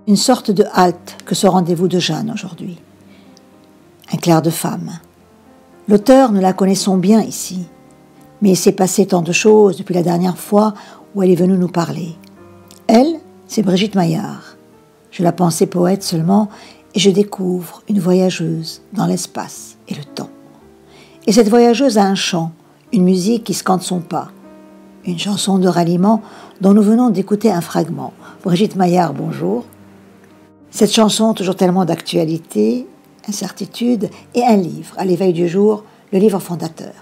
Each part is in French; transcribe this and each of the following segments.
Une sorte de halte que ce rendez-vous de Jeanne aujourd'hui. Un clair de femme. L'auteur, nous la connaissons bien ici, mais il s'est passé tant de choses depuis la dernière fois où elle est venue nous parler. Elle, c'est Brigitte Maillard. Je la pensais poète seulement, et je découvre une voyageuse dans l'espace et le temps. Et cette voyageuse a un chant, une musique qui scande son pas, une chanson de ralliement dont nous venons d'écouter un fragment. Brigitte Maillard, bonjour. Cette chanson, toujours tellement d'actualité, incertitude, et un livre, à l'éveil du jour, le livre fondateur.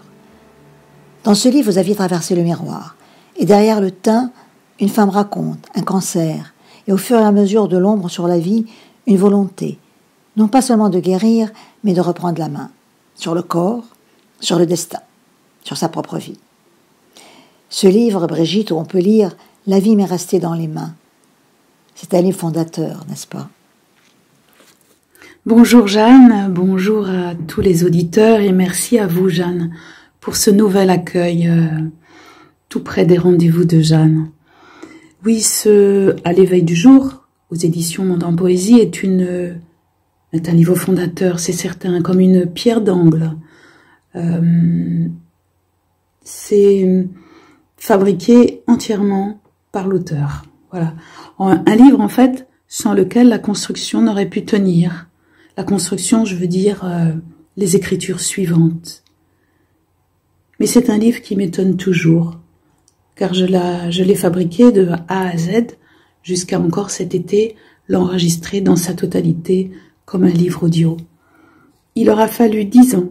Dans ce livre, vous aviez traversé le miroir, et derrière le teint, une femme raconte un cancer, et au fur et à mesure de l'ombre sur la vie, une volonté, non pas seulement de guérir, mais de reprendre la main, sur le corps, sur le destin, sur sa propre vie. Ce livre, Brigitte, où on peut lire « La vie m'est restée dans les mains », c'est un livre fondateur, n'est-ce pas ? Bonjour Jeanne, bonjour à tous les auditeurs et merci à vous Jeanne pour ce nouvel accueil tout près des rendez-vous de Jeanne. Oui, ce À l'éveil du jour, aux éditions Monde en Poésie, est un livre fondateur, c'est certain, comme une pierre d'angle. C'est fabriqué entièrement par l'auteur. Voilà, un livre en fait sans lequel la construction n'aurait pu tenir. La construction, je veux dire, les écritures suivantes. Mais c'est un livre qui m'étonne toujours, car je l'ai fabriqué de A à Z, jusqu'à encore cet été, l'enregistrer dans sa totalité comme un livre audio. Il aura fallu 10 ans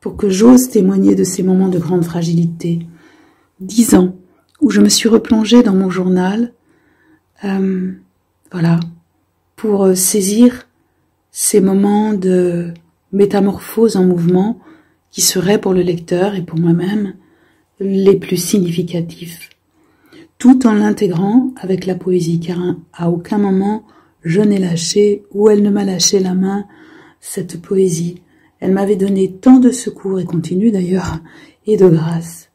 pour que j'ose témoigner de ces moments de grande fragilité. 10 ans où je me suis replongée dans mon journal, voilà, pour saisir ces moments de métamorphose en mouvement qui seraient pour le lecteur et pour moi-même les plus significatifs, tout en l'intégrant avec la poésie, car à aucun moment je n'ai lâché, ou elle ne m'a lâché la main, cette poésie. Elle m'avait donné tant de secours, et continue d'ailleurs, et de grâce.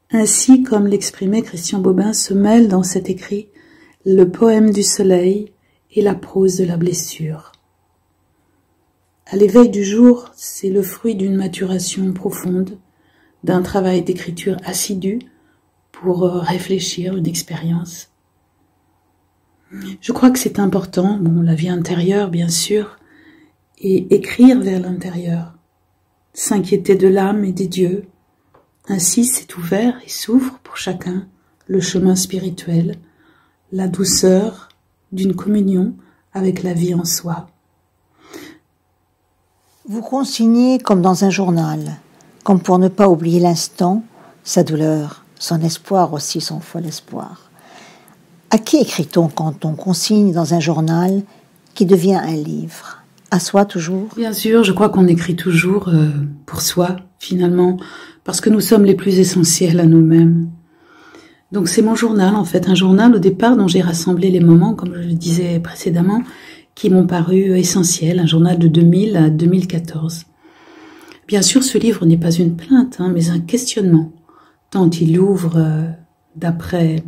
Ainsi, comme l'exprimait Christian Bobin, se mêlent dans cet écrit le poème du soleil et la prose de la blessure. À l'éveil du jour, c'est le fruit d'une maturation profonde, d'un travail d'écriture assidu pour réfléchir une expérience. Je crois que c'est important, la vie intérieure bien sûr, et écrire vers l'intérieur, s'inquiéter de l'âme et des dieux. Ainsi c'est ouvert et s'ouvre pour chacun le chemin spirituel, la douceur d'une communion avec la vie en soi. Vous consignez comme dans un journal, comme pour ne pas oublier l'instant, sa douleur, son espoir aussi, son fol espoir. À qui écrit-on quand on consigne dans un journal qui devient un livre ? À soi toujours ? Bien sûr, je crois qu'on écrit toujours pour soi, finalement, parce que nous sommes les plus essentiels à nous-mêmes. Donc c'est mon journal, en fait, un journal au départ dont j'ai rassemblé les moments, comme je le disais précédemment, qui m'ont paru essentiels, un journal de 2000 à 2014. Bien sûr, ce livre n'est pas une plainte, mais un questionnement, tant il ouvre, d'après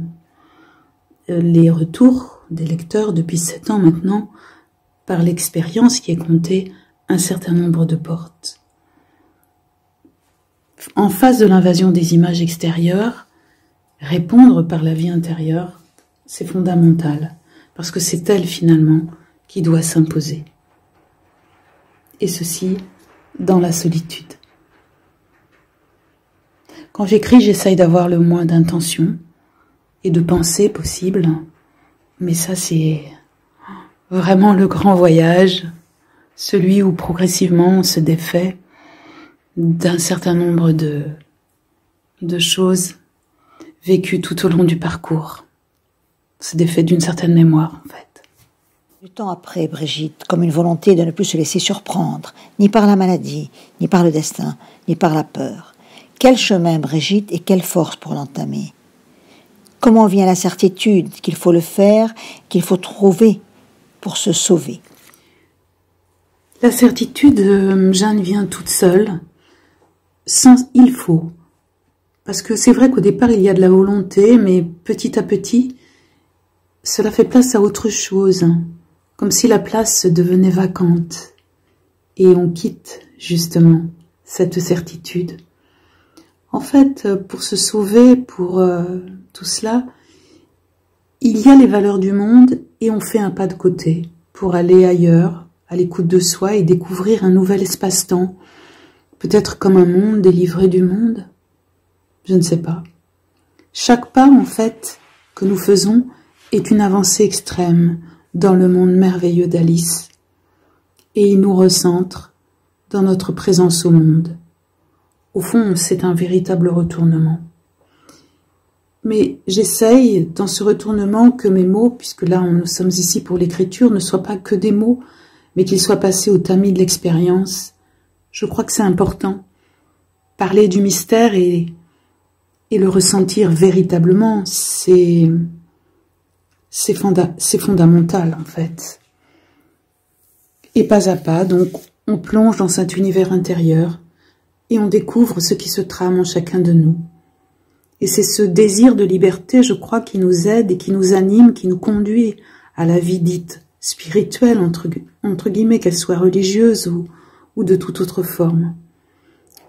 les retours des lecteurs depuis 7 ans maintenant, par l'expérience qui est comptée, un certain nombre de portes. En face de l'invasion des images extérieures, répondre par la vie intérieure, c'est fondamental, parce que c'est elle finalement qui doit s'imposer. Et ceci dans la solitude. Quand j'écris, j'essaye d'avoir le moins d'intention et de pensée possible, mais ça c'est vraiment le grand voyage, celui où progressivement on se défait d'un certain nombre de choses vécues tout au long du parcours. On se défait d'une certaine mémoire en fait. Du temps après, Brigitte, comme une volonté de ne plus se laisser surprendre, ni par la maladie, ni par le destin, ni par la peur. Quel chemin, Brigitte, et quelle force pour l'entamer ? Comment vient la certitude qu'il faut le faire, qu'il faut trouver pour se sauver ? La certitude, Jeanne, vient toute seule, sans il faut. Parce que c'est vrai qu'au départ, il y a de la volonté, mais petit à petit, cela fait place à autre chose. comme si la place devenait vacante, et on quitte justement cette certitude. En fait, pour se sauver, pour tout cela, il y a les valeurs du monde et on fait un pas de côté pour aller ailleurs, à l'écoute de soi et découvrir un nouvel espace-temps, peut-être comme un monde délivré du monde, je ne sais pas. Chaque pas, en fait, que nous faisons est une avancée extrême dans le monde merveilleux d'Alice, et il nous recentre dans notre présence au monde. Au fond, c'est un véritable retournement. Mais j'essaye, dans ce retournement, que mes mots, puisque là nous sommes ici pour l'écriture, ne soient pas que des mots, mais qu'ils soient passés au tamis de l'expérience. Je crois que c'est important. Parler du mystère et le ressentir véritablement, c'est fondamental en fait. Et pas à pas, donc, on plonge dans cet univers intérieur et on découvre ce qui se trame en chacun de nous. Et c'est ce désir de liberté, je crois, qui nous aide et qui nous anime, qui nous conduit à la vie dite spirituelle, entre guillemets, qu'elle soit religieuse ou de toute autre forme.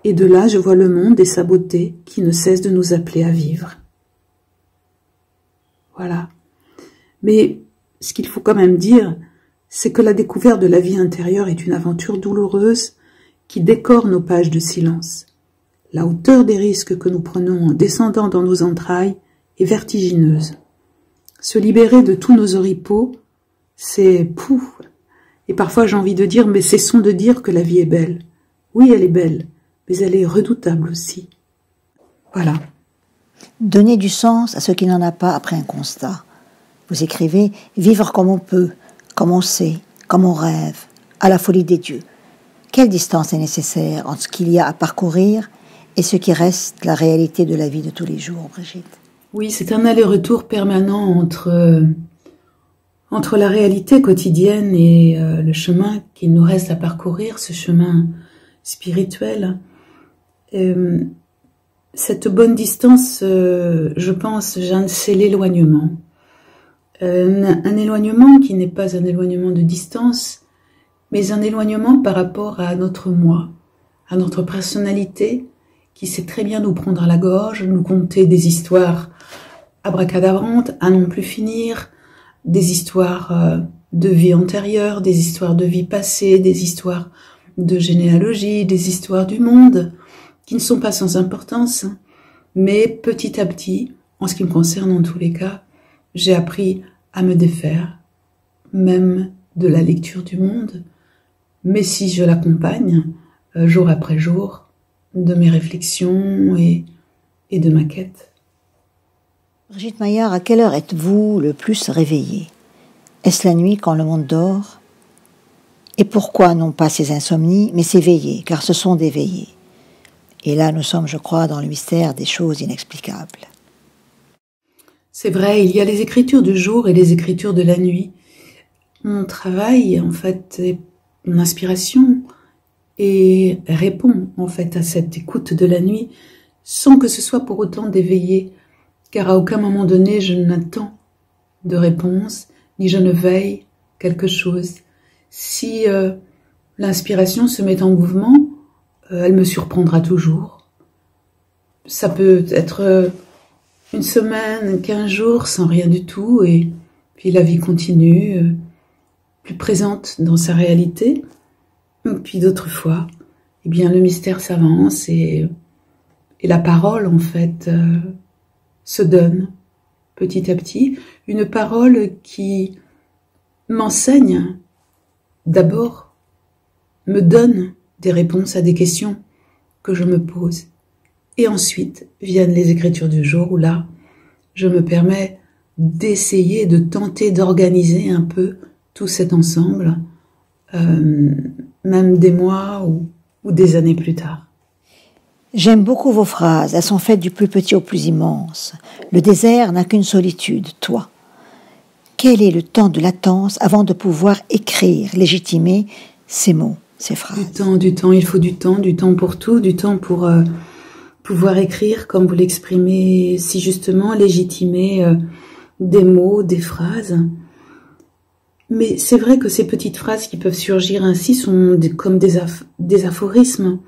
Et de là, je vois le monde et sa beauté qui ne cesse de nous appeler à vivre. Voilà. Mais ce qu'il faut quand même dire, c'est que la découverte de la vie intérieure est une aventure douloureuse qui décore nos pages de silence. La hauteur des risques que nous prenons en descendant dans nos entrailles est vertigineuse. Se libérer de tous nos oripeaux, c'est pouf. Et parfois j'ai envie de dire, mais cessons de dire que la vie est belle. Oui, elle est belle, mais elle est redoutable aussi. Voilà. Donner du sens à ce qui n'en a pas après un constat. Vous écrivez « Vivre comme on peut, comme on sait, comme on rêve, à la folie des dieux ». Quelle distance est nécessaire entre ce qu'il y a à parcourir et ce qui reste la réalité de la vie de tous les jours, Brigitte? Oui, c'est un aller-retour permanent entre la réalité quotidienne et le chemin qu'il nous reste à parcourir, ce chemin spirituel. Cette bonne distance, je pense, Jeanne, c'est l'éloignement. Un éloignement qui n'est pas un éloignement de distance, mais un éloignement par rapport à notre moi, à notre personnalité, qui sait très bien nous prendre à la gorge, nous conter des histoires abracadabrantes, à non plus finir, des histoires de vie antérieure, des histoires de vie passée, des histoires de généalogie, des histoires du monde, qui ne sont pas sans importance, mais petit à petit, en ce qui me concerne en tous les cas, j'ai appris à me défaire, même de la lecture du monde, mais si je l'accompagne, jour après jour, de mes réflexions et de ma quête. Brigitte Maillard, à quelle heure êtes-vous le plus réveillée? Est-ce la nuit quand le monde dort? Et pourquoi non pas ces insomnies, mais ces veillées, car ce sont des veillées? Et là, nous sommes, je crois, dans le mystère des choses inexplicables. C'est vrai, il y a les écritures du jour et les écritures de la nuit. Mon travail, en fait, est mon inspiration et répond, en fait, à cette écoute de la nuit, sans que ce soit pour autant d'éveiller, car à aucun moment donné, je n'attends de réponse, ni je ne veille quelque chose. Si l'inspiration se met en mouvement, elle me surprendra toujours. Ça peut être une semaine, 15 jours, sans rien du tout, et puis la vie continue, plus présente dans sa réalité. Et puis d'autres fois, eh bien, le mystère s'avance et la parole, en fait, se donne petit à petit. Une parole qui m'enseigne, d'abord, me donne des réponses à des questions que je me pose. Et ensuite viennent les écritures du jour où là, je me permets d'essayer, de tenter d'organiser un peu tout cet ensemble, même des mois ou des années plus tard. J'aime beaucoup vos phrases, elles sont faites du plus petit au plus immense. Le désert n'a qu'une solitude, toi. Quel est le temps de latence avant de pouvoir écrire, légitimer ces mots, ces phrases? Du temps, il faut du temps pour tout, du temps pour pouvoir écrire, comme vous l'exprimez si justement, légitimer des mots, des phrases. Mais c'est vrai que ces petites phrases qui peuvent surgir ainsi sont comme des aphorismes.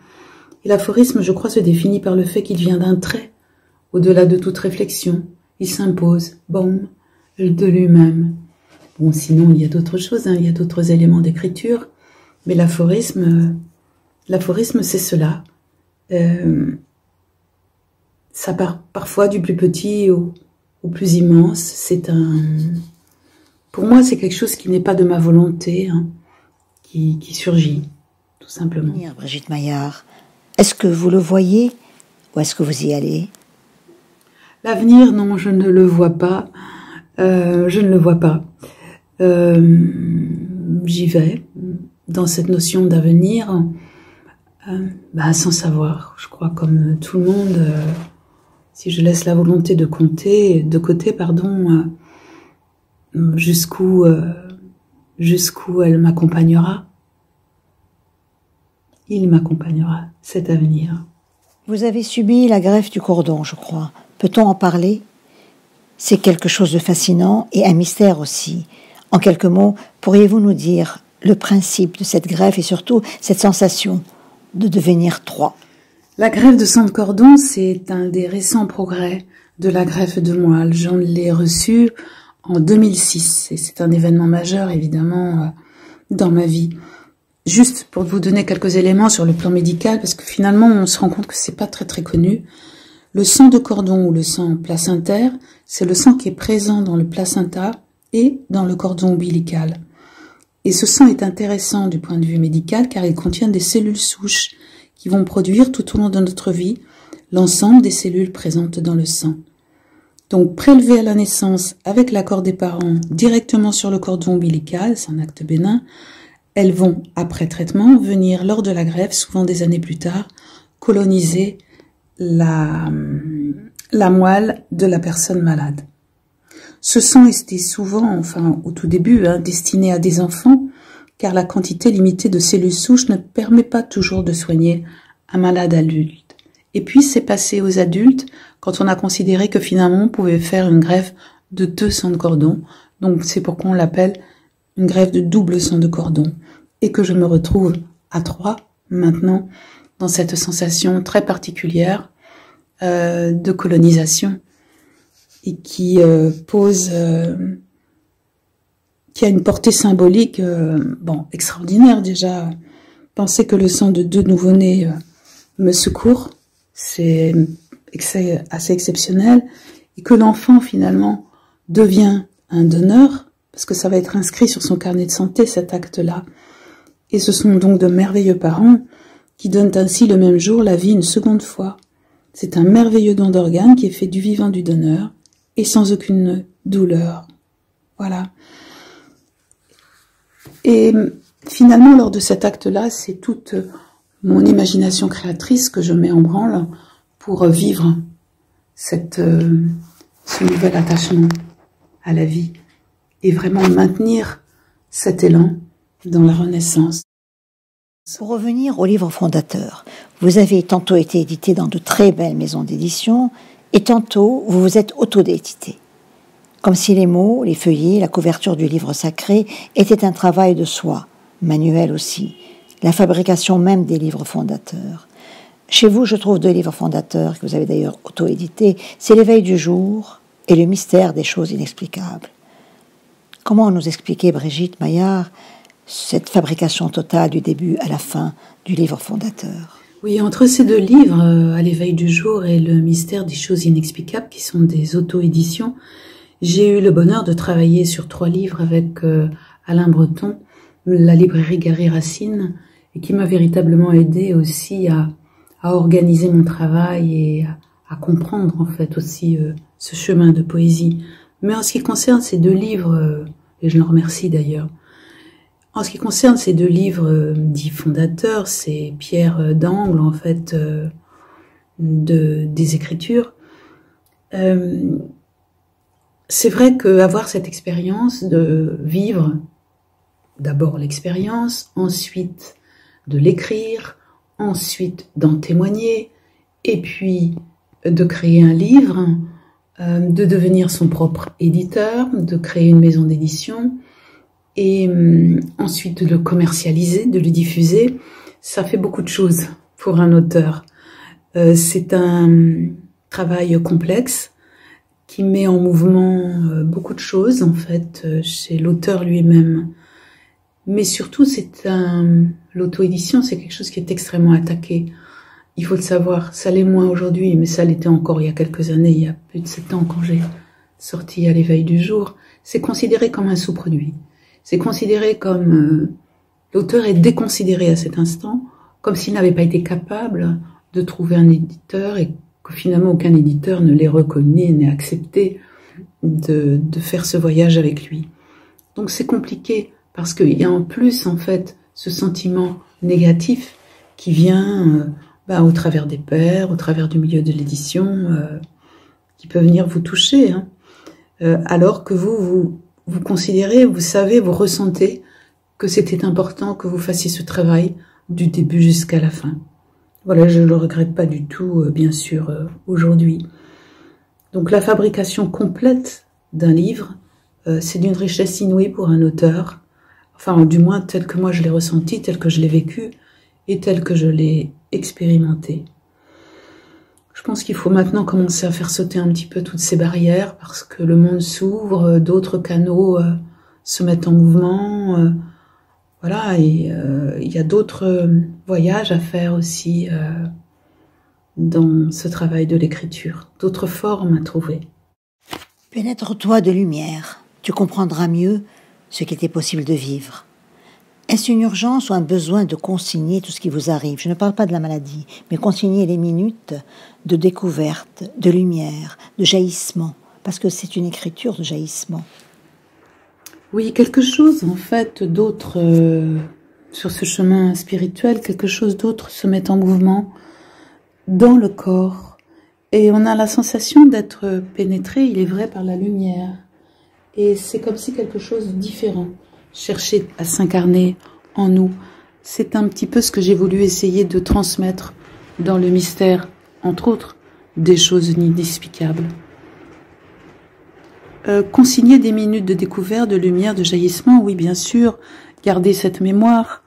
Et l'aphorisme, je crois, se définit par le fait qu'il vient d'un trait, au-delà de toute réflexion. Il s'impose, boum, de lui-même. Bon, sinon, il y a d'autres choses, hein, il y a d'autres éléments d'écriture, mais l'aphorisme, c'est cela. Ça part parfois du plus petit au plus immense. Pour moi, c'est quelque chose qui n'est pas de ma volonté, hein, qui surgit, tout simplement. Brigitte Maillard, est-ce que vous le voyez ou est-ce que vous y allez? L'avenir, non, je ne le vois pas. Je ne le vois pas. J'y vais dans cette notion d'avenir, sans savoir. Je crois comme tout le monde, si je laisse la volonté de côté, jusqu'où elle m'accompagnera. Il m'accompagnera, cet avenir. Vous avez subi la greffe du cordon, je crois. Peut-on en parler? C'est quelque chose de fascinant et un mystère aussi. En quelques mots, pourriez-vous nous dire le principe de cette greffe et surtout cette sensation de devenir trois? La greffe de sang de cordon, c'est un des récents progrès de la greffe de moelle. J'en l'ai reçue en 2006 et c'est un événement majeur évidemment dans ma vie. Juste pour vous donner quelques éléments sur le plan médical, parce que finalement on se rend compte que c'est pas très très connu. Le sang de cordon ou le sang placentaire, c'est le sang qui est présent dans le placenta et dans le cordon ombilical. Et ce sang est intéressant du point de vue médical car il contient des cellules souches qui vont produire tout au long de notre vie l'ensemble des cellules présentes dans le sang. Donc prélevées à la naissance avec l'accord des parents directement sur le cordon ombilical, c'est un acte bénin, elles vont, après traitement, venir lors de la greffe, souvent des années plus tard, coloniser la moelle de la personne malade. Ce sang était souvent, enfin au tout début, destiné à des enfants, car la quantité limitée de cellules souches ne permet pas toujours de soigner un malade adulte. Et puis c'est passé aux adultes quand on a considéré que finalement on pouvait faire une greffe de 2 sangs de cordon. Donc c'est pourquoi on l'appelle une greffe de double sang de cordon. Et que je me retrouve à 3 maintenant dans cette sensation très particulière de colonisation et qui qui a une portée symbolique extraordinaire déjà. Penser que le sang de 2 nouveau-nés me secourt, c'est assez exceptionnel, et que l'enfant finalement devient un donneur, parce que ça va être inscrit sur son carnet de santé cet acte-là. Et ce sont donc de merveilleux parents qui donnent ainsi le même jour la vie une seconde fois. C'est un merveilleux don d'organes qui est fait du vivant du donneur et sans aucune douleur. Voilà. Et finalement, lors de cet acte-là, c'est toute mon imagination créatrice que je mets en branle pour vivre ce nouvel attachement à la vie et vraiment maintenir cet élan dans la Renaissance. Pour revenir au livre fondateur, vous avez tantôt été édité dans de très belles maisons d'édition et tantôt vous vous êtes auto-édité. Comme si les mots, les feuillets, la couverture du livre sacré étaient un travail de soi, manuel aussi, la fabrication même des livres fondateurs. Chez vous, je trouve 2 livres fondateurs que vous avez d'ailleurs auto-édités, c'est L'éveil du jour et Le mystère des choses inexplicables. Comment nous expliquer, Brigitte Maillard, cette fabrication totale du début à la fin du livre fondateur? Oui, entre ces 2 livres, À l'éveil du jour et Le mystère des choses inexplicables, qui sont des auto-éditions, j'ai eu le bonheur de travailler sur 3 livres avec Alain Breton, la librairie Gary Racine, et qui m'a véritablement aidé aussi à organiser mon travail et à comprendre en fait aussi ce chemin de poésie. Mais en ce qui concerne ces 2 livres, et je le remercie d'ailleurs, en ce qui concerne ces 2 livres dits fondateurs, ces pierres d'angle en fait des écritures, c'est vrai qu'avoir cette expérience de vivre d'abord l'expérience, ensuite de l'écrire, ensuite d'en témoigner, et puis de créer un livre, de devenir son propre éditeur, de créer une maison d'édition, Et ensuite de le commercialiser, de le diffuser, ça fait beaucoup de choses pour un auteur. C'est un travail complexe qui met en mouvement beaucoup de choses, en fait, chez l'auteur lui-même. Mais surtout, l'auto-édition, c'est quelque chose qui est extrêmement attaqué. Il faut le savoir, ça l'est moins aujourd'hui, mais ça l'était encore il y a quelques années, il y a plus de 7 ans quand j'ai sorti À l'éveil du jour. C'est considéré comme un sous-produit. C'est considéré comme... l'auteur est déconsidéré à cet instant, comme s'il n'avait pas été capable de trouver un éditeur et que finalement aucun éditeur ne l'ait reconnu, n'ait accepté de faire ce voyage avec lui. Donc c'est compliqué parce qu'il y a en plus en fait ce sentiment négatif qui vient au travers des pairs, au travers du milieu de l'édition, qui peut venir vous toucher, hein. Alors que vous considérez, vous savez, vous ressentez que c'était important que vous fassiez ce travail du début jusqu'à la fin. Voilà, je ne le regrette pas du tout, bien sûr, aujourd'hui. Donc la fabrication complète d'un livre, c'est d'une richesse inouïe pour un auteur, enfin du moins tel que moi je l'ai ressenti, tel que je l'ai vécu et tel que je l'ai expérimenté. Je pense qu'il faut maintenant commencer à faire sauter un petit peu toutes ces barrières parce que le monde s'ouvre, d'autres canaux se mettent en mouvement, voilà, et il y a d'autres voyages à faire aussi dans ce travail de l'écriture, d'autres formes à trouver. Pénètre-toi de lumière, tu comprendras mieux ce qu'il était possible de vivre. Est-ce une urgence ou un besoin de consigner tout ce qui vous arrive? Je ne parle pas de la maladie, mais consigner les minutes de découverte, de lumière, de jaillissement, parce que c'est une écriture de jaillissement. Oui, quelque chose en fait d'autre sur ce chemin spirituel, quelque chose d'autre se met en mouvement dans le corps. Et on a la sensation d'être pénétré, il est vrai, par la lumière. Et c'est comme si quelque chose de différent cherchait à s'incarner en nous. C'est un petit peu ce que j'ai voulu essayer de transmettre dans le mystère, entre autres, des choses inexplicables. Consigner des minutes de découverte, de lumière, de jaillissement, oui, bien sûr. Garder cette mémoire,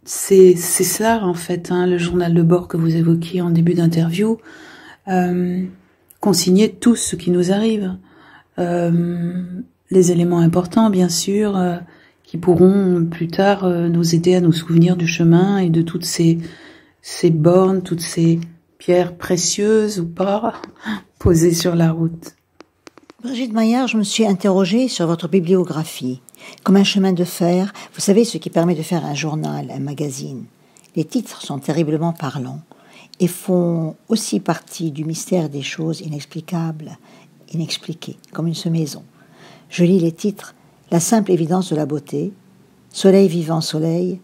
c'est ça, en fait, hein, le journal de bord que vous évoquiez en début d'interview. Consigner tout ce qui nous arrive. Les éléments importants, bien sûr, qui pourront plus tard nous aider à nous souvenir du chemin et de toutes ces bornes, toutes ces pierres précieuses ou pas, posées sur la route. Brigitte Maillard, je me suis interrogée sur votre bibliographie. Comme un chemin de fer, vous savez ce qui permet de faire un journal, un magazine. Les titres sont terriblement parlants et font aussi partie du mystère des choses inexplicables, inexpliquées, comme une semaison. Je lis les titres « La simple évidence de la beauté »,« Soleil vivant soleil »,«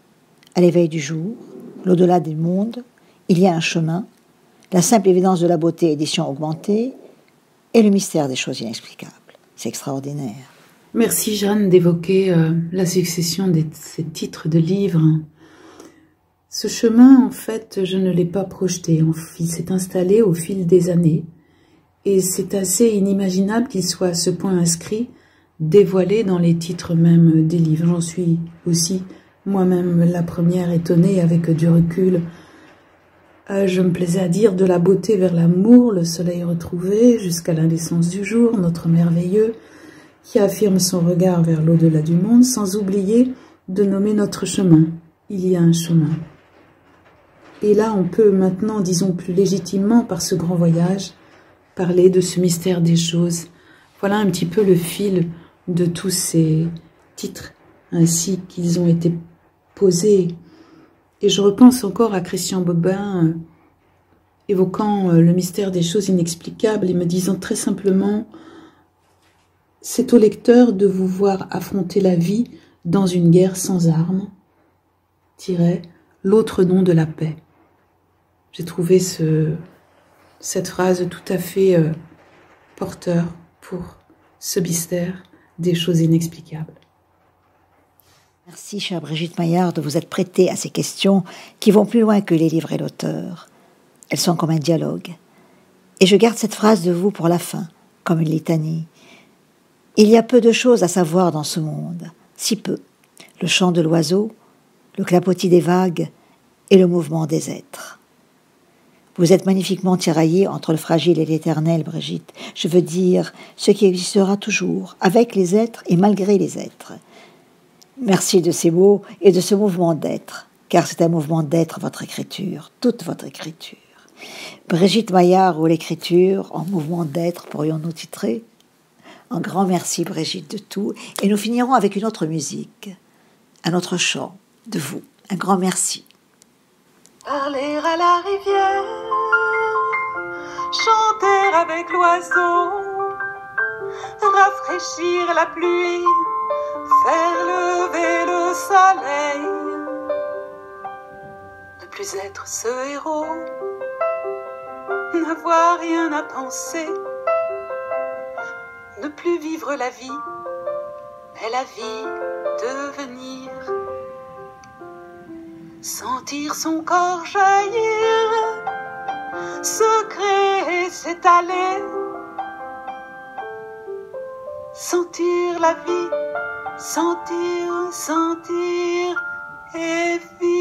À l'éveil du jour »,« L'au-delà du monde »,« Il y a un chemin »,« La simple évidence de la beauté, édition augmentée » et « Le mystère des choses inexplicables ». C'est extraordinaire. Merci Jeanne d'évoquer la succession de ces titres de livres. Ce chemin, en fait, je ne l'ai pas projeté. Il s'est installé au fil des années. Et c'est assez inimaginable qu'il soit à ce point inscrit, dévoilé dans les titres même des livres. J'en suis aussi moi-même la première étonnée avec du recul. Je me plaisais à dire de la beauté vers l'amour, le soleil retrouvé, jusqu'à l'indécence du jour, notre merveilleux, qui affirme son regard vers l'au-delà du monde, sans oublier de nommer notre chemin. Il y a un chemin. Et là, on peut maintenant, disons plus légitimement, par ce grand voyage, parler de ce mystère des choses. Voilà un petit peu le fil de tous ces titres, ainsi qu'ils ont été posés. Et je repense encore à Christian Bobin, évoquant le mystère des choses inexplicables et me disant très simplement « C'est au lecteur de vous voir affronter la vie dans une guerre sans armes, l'autre nom de la paix ». J'ai trouvé cette phrase tout à fait porteur pour ce mystère des choses inexplicables. Merci, chère Brigitte Maillard, de vous être prêtée à ces questions qui vont plus loin que les livres et l'auteur. Elles sont comme un dialogue. Et je garde cette phrase de vous pour la fin, comme une litanie. Il y a peu de choses à savoir dans ce monde, si peu. Le chant de l'oiseau, le clapotis des vagues et le mouvement des êtres. Vous êtes magnifiquement tiraillée entre le fragile et l'éternel, Brigitte. Je veux dire, ce qui existera toujours, avec les êtres et malgré les êtres. Merci de ces mots et de ce mouvement d'être, car c'est un mouvement d'être votre écriture, toute votre écriture. Brigitte Maillard ou l'écriture, en mouvement d'être, pourrions-nous titrer ? Un grand merci, Brigitte, de tout. Et nous finirons avec une autre musique, un autre chant de vous. Un grand merci. Parler à la rivière, chanter avec l'oiseau, rafraîchir la pluie, faire lever le soleil, ne plus être ce héros, n'avoir rien à penser, ne plus vivre la vie, mais la vie devenir. Sentir son corps jaillir, se créer, s'étaler, sentir la vie, sentir et vivre.